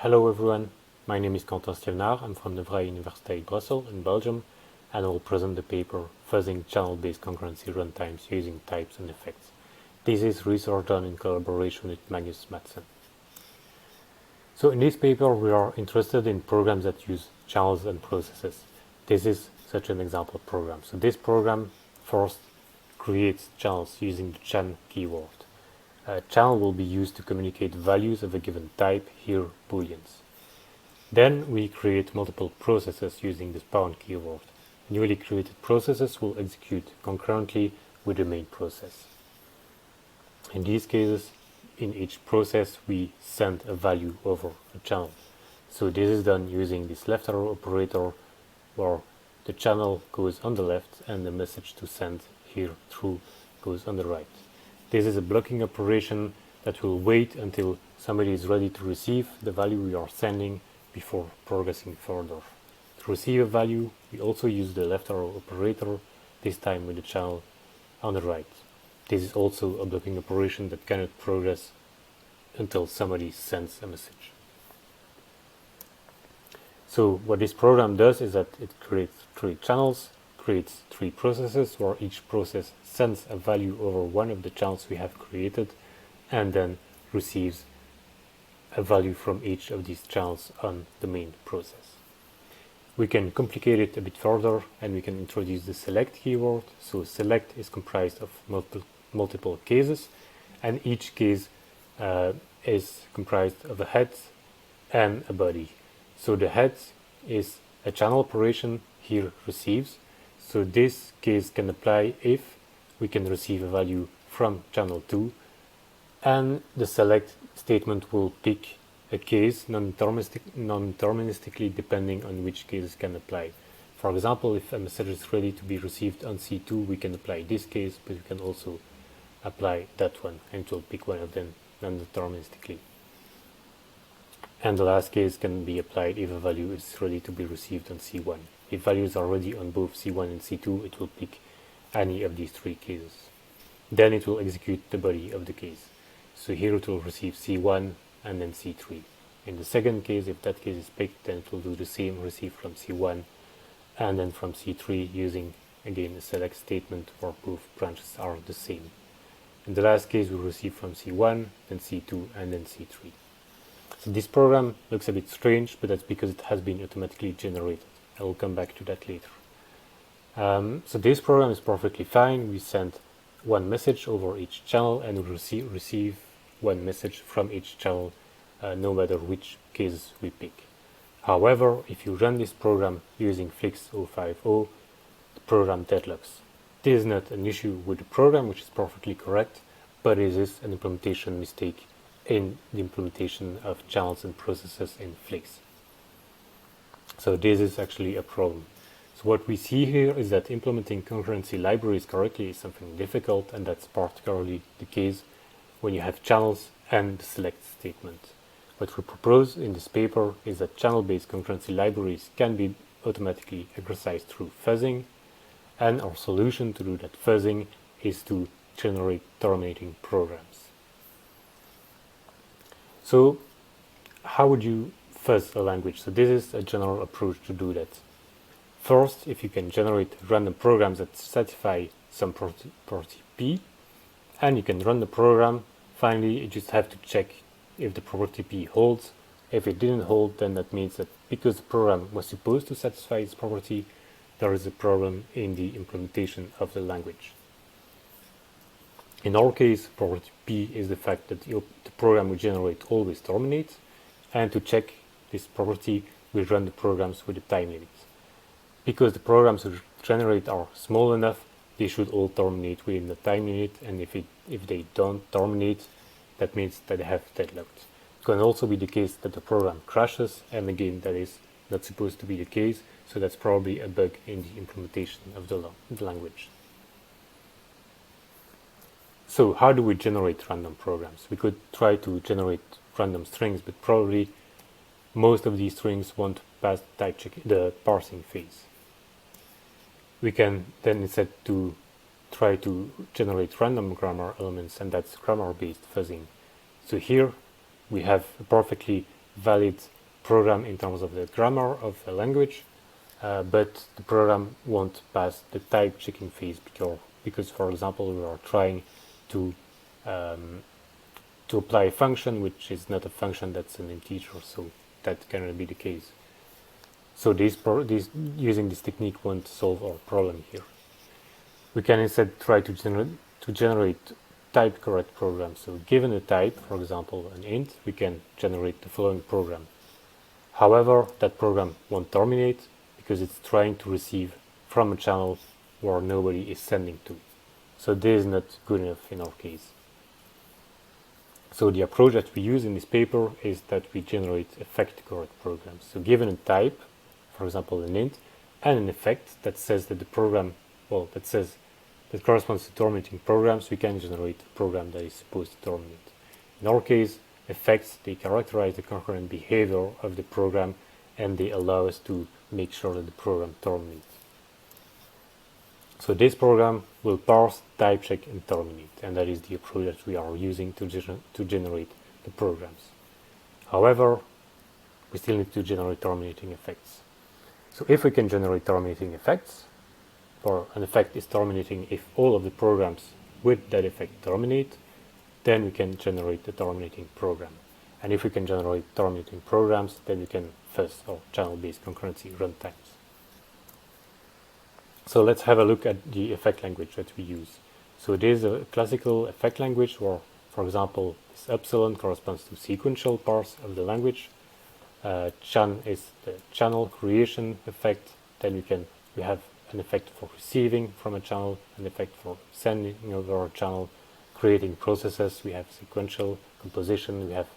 Hello everyone, my name is Quentin Stiévenart. I'm from the Vrije Universiteit Brussels in Belgium, and I will present the paper Fuzzing Channel-Based Concurrency Runtimes Using Types and Effects. This is research done in collaboration with Magnus Madsen. So in this paper we are interested in programs that use channels and processes. This is such an example program. So this program first creates channels using the chan keyword. A channel will be used to communicate values of a given type, here booleans. Then we create multiple processes using the spawn keyword. Newly created processes will execute concurrently with the main process. In these cases, in each process we send a value over a channel. So this is done using this left arrow operator, where the channel goes on the left and the message to send here through goes on the right. This is a blocking operation that will wait until somebody is ready to receive the value we are sending before progressing further. To receive a value, we also use the left arrow operator, this time with the channel on the right. This is also a blocking operation that cannot progress until somebody sends a message. So what this program does is that it creates 3 channels, creates 3 processes, where each process sends a value over one of the channels we have created, and then receives a value from each of these channels on the main process. We can complicate it a bit further, and we can introduce the select keyword. So select is comprised of multiple cases, and each case is comprised of a head and a body. So the head is a channel operation, here receives. So this case can apply if we can receive a value from channel 2, and the select statement will pick a case non-deterministically depending on which cases can apply. For example, if a message is ready to be received on C2, we can apply this case, but we can also apply that one, and it will pick one of them non-deterministically. And the last case can be applied if a value is ready to be received on C1. If values are ready on both C1 and C2, it will pick any of these 3 cases. Then it will execute the body of the case. So here it will receive C1 and then C3. In the second case, if that case is picked, then it will do the same, receive from C1 and then from C3, using again a select statement where both branches are the same. In the last case, we receive from C1, then C2 and then C3. So this program looks a bit strange, but that's because it has been automatically generated. I will come back to that later. So this program is perfectly fine. We send one message over each channel, and we receive one message from each channel, no matter which case we pick. However, if you run this program using Flix 050, the program deadlocks. This is not an issue with the program, which is perfectly correct, but it is an implementation mistake in the implementation of channels and processes in Flix. So this is actually a problem. So what we see here is that implementing concurrency libraries correctly is something difficult, and that's particularly the case when you have channels and the select statement. What we propose in this paper is that channel-based concurrency libraries can be automatically exercised through fuzzing, and our solution to do that fuzzing is to generate terminating programs. So how would you fuzz a language? So this is a general approach to do that. First, if you can generate random programs that satisfy some property P, and you can run the program, finally you just have to check if the property P holds. If it didn't hold, then that means that because the program was supposed to satisfy its property, there is a problem in the implementation of the language. In our case, property P is the fact that the program we generate always terminates, and to check this property, we run the programs with a time limit. Because the programs we generate are small enough, they should all terminate within the time limit, and if they don't terminate, that means that they have deadlocked. It can also be the case that the program crashes, and again, that is not supposed to be the case, so that's probably a bug in the implementation of the language. So how do we generate random programs? We could try to generate random strings, but probably most of these strings won't pass the parsing phase. We can then instead to try to generate random grammar elements, and that's grammar-based fuzzing. So here we have a perfectly valid program in terms of the grammar of a language, but the program won't pass the type checking phase because for example, we are trying to apply a function which is not a function, that's an integer, so that cannot be the case. So using this technique won't solve our problem here. We can instead try to generate type correct programs. So given a type, for example an int, we can generate the following program. However, that program won't terminate because it's trying to receive from a channel where nobody is sending to. So this is not good enough in our case. So the approach that we use in this paper is that we generate effect correct programs. So given a type, for example an int, and an effect that says that the program, that corresponds to terminating programs, we can generate a program that is supposed to terminate. In our case, effects, they characterize the concurrent behavior of the program and they allow us to make sure that the program terminates. So this program will parse, type check and terminate, and that is the approach that we are using to generate the programs. However, we still need to generate terminating effects. So if we can generate terminating effects, or an effect is terminating if all of the programs with that effect terminate, then we can generate the terminating program. And if we can generate terminating programs, then we can fuzz or channel-based concurrency runtimes. So let's have a look at the effect language that we use. So it is a classical effect language where, for example, this epsilon corresponds to sequential parse of the language. Chan is the channel creation effect. Then we have an effect for receiving from a channel, an effect for sending over a channel, creating processes. We have sequential composition. We have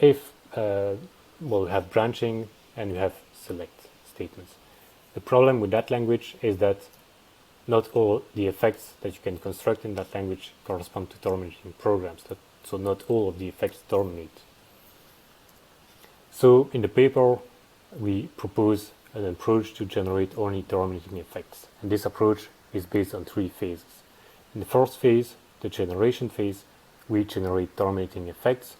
we have branching, and we have select statements. The problem with that language is that not all the effects that you can construct in that language correspond to terminating programs. So not all of the effects terminate. So in the paper, we propose an approach to generate only terminating effects. And this approach is based on 3 phases. In the first phase, the generation phase, we generate terminating effects,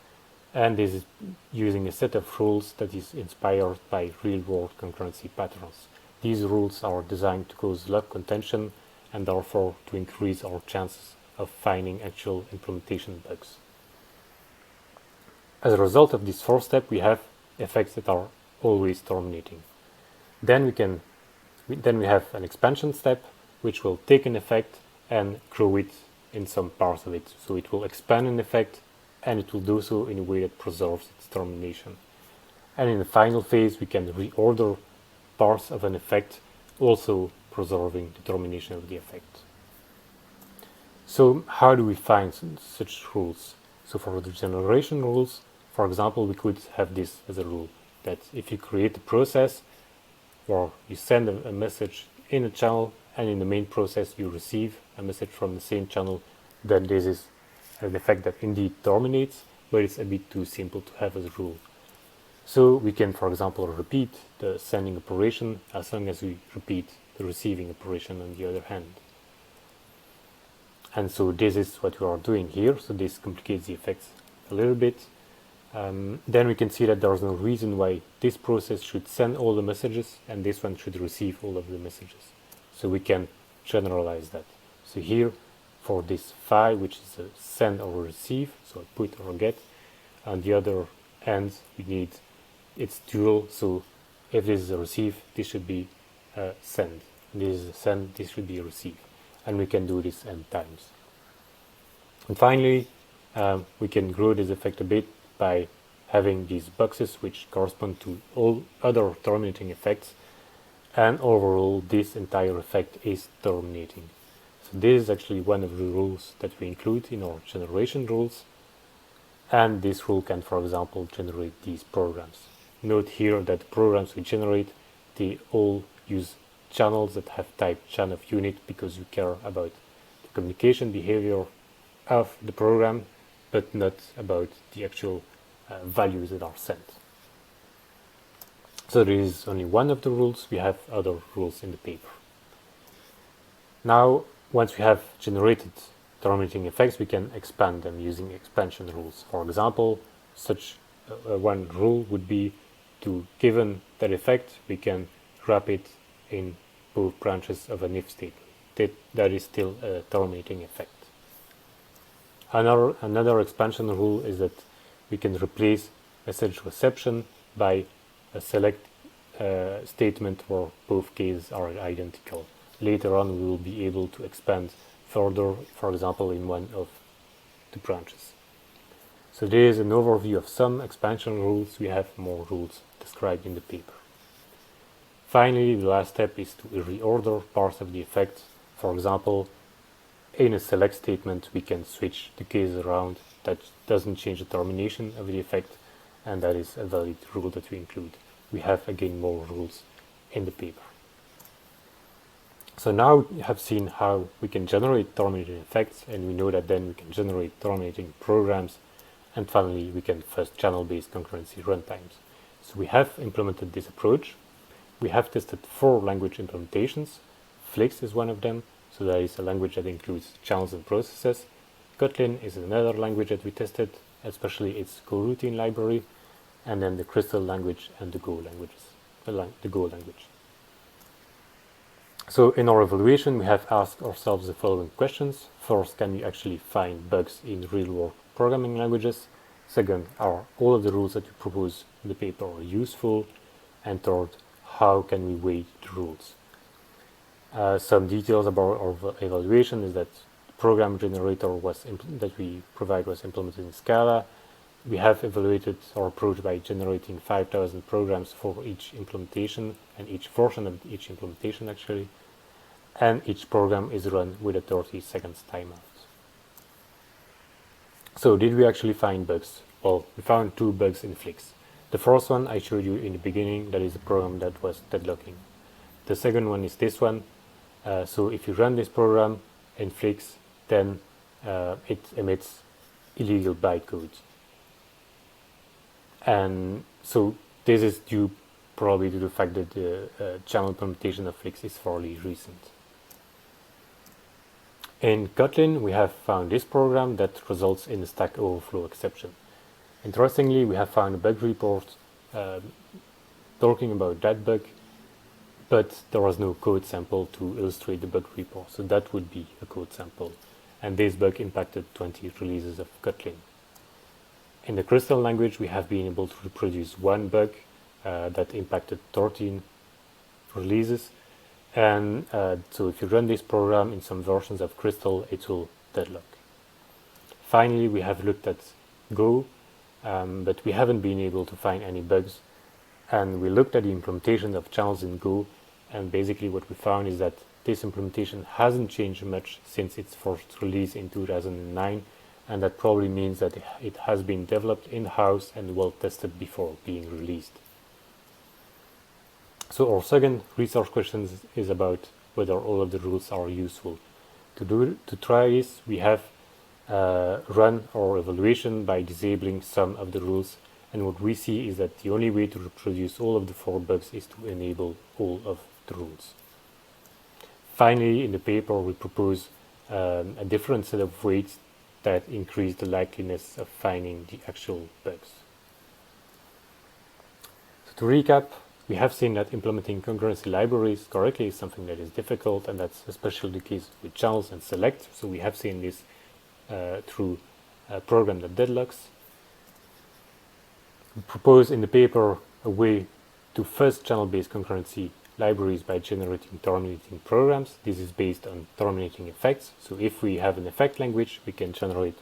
and this is using a set of rules that is inspired by real-world concurrency patterns. These rules are designed to cause lock contention and therefore to increase our chances of finding actual implementation bugs. As a result of this first step, we have effects that are always terminating. Then we have an expansion step, which will take an effect and grow it in some parts of it. So it will expand an effect, and it will do so in a way that preserves its termination. And in the final phase, we can reorder parts of an effect, also preserving the termination of the effect. So how do we find such rules? So for the generation rules, for example, we could have this as a rule, that if you create a process where you send a message in a channel and in the main process you receive a message from the same channel, then this is an effect that indeed terminates, but it's a bit too simple to have as a rule. So we can, for example, repeat the sending operation as long as we repeat the receiving operation on the other hand. And so this is what we are doing here. So this complicates the effects a little bit. Then we can see that there's no reason why this process should send all the messages and this one should receive all of the messages. So we can generalize that. So here, for this phi, which is a send or receive, so a put or a get, on the other end we need its dual. So if this is a receive, this should be a send. This is a send, this should be a receive. And we can do this n times. And finally, we can grow this effect a bit by having these boxes which correspond to all other terminating effects, and overall this entire effect is terminating. So this is actually one of the rules that we include in our generation rules, and this rule can, for example, generate these programs. Note here that the programs we generate, they all use channels that have type chan of unit because you care about the communication behavior of the program, but not about the actual values that are sent. So there is only one of the rules. We have other rules in the paper. Now, once we have generated terminating effects, we can expand them using expansion rules. For example, such one rule would be to, given that effect, we can wrap it in both branches of an if statement. That is still a terminating effect. Another expansion rule is that we can replace message reception by a select statement where both cases are identical. Later on, we will be able to expand further, for example, in one of the branches. So there is an overview of some expansion rules. We have more rules described in the paper. Finally, the last step is to reorder parts of the effect. For example, in a select statement, we can switch the cases around. That doesn't change the termination of the effect, and that is a valid rule that we include. We have again more rules in the paper. So now we have seen how we can generate terminating effects, and we know that then we can generate terminating programs, and finally we can fuzz channel-based concurrency runtimes. So we have implemented this approach. We have tested 4 language implementations. Flix is one of them, so that is a language that includes channels and processes. Kotlin is another language that we tested, especially its coroutine library, and then the Crystal language and the Go languages, the Go language. So in our evaluation, we have asked ourselves the following questions. First, can we actually find bugs in real-world programming languages? Second, are all of the rules that we propose in the paper useful? And third, how can we weight the rules? Some details about our evaluation is that the program generator that we provide was implemented in Scala. We have evaluated our approach by generating 5,000 programs for each implementation, and each version of each implementation actually, and each program is run with a 30 seconds timeout. So did we actually find bugs? Well, we found 2 bugs in Flix. The first one I showed you in the beginning, that is a program that was deadlocking. The second one is this one. So if you run this program in Flix, then it emits illegal bytecode. And so this is due probably to the fact that the channel implementation of Flix is fairly recent. In Kotlin, we have found this program that results in a Stack Overflow exception. Interestingly, we have found a bug report talking about that bug, but there was no code sample to illustrate the bug report, so that would be a code sample. And this bug impacted 20 releases of Kotlin. In the Crystal language, we have been able to reproduce one bug that impacted 13 releases. And so if you run this program in some versions of Crystal, it will deadlock. Finally, we have looked at Go, but we haven't been able to find any bugs. And we looked at the implementation of channels in Go, and basically what we found is that this implementation hasn't changed much since its first release in 2009, and that probably means that it has been developed in-house and well tested before being released. So our second research question is about whether all of the rules are useful. To try this, we have run our evaluation by disabling some of the rules, and what we see is that the only way to reproduce all of the 4 bugs is to enable all of the rules. Finally, in the paper, we propose a different set of weights that increase the likeliness of finding the actual bugs. So to recap, we have seen that implementing concurrency libraries correctly is something that is difficult, and that's especially the case with channels and select. So we have seen this through a program that deadlocks. We propose in the paper a way to fuzz channel-based concurrency libraries by generating terminating programs. This is based on terminating effects. So if we have an effect language, we can generate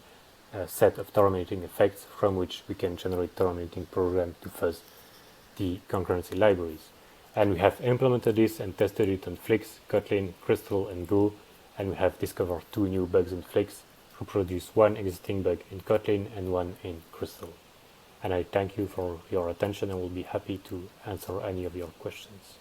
a set of terminating effects from which we can generate terminating programs to fuzz the concurrency libraries. And we have implemented this and tested it on Flix, Kotlin, Crystal, and Go, and we have discovered 2 new bugs in Flix, reproduced 1 existing bug in Kotlin and 1 in Crystal. And I thank you for your attention and will be happy to answer any of your questions.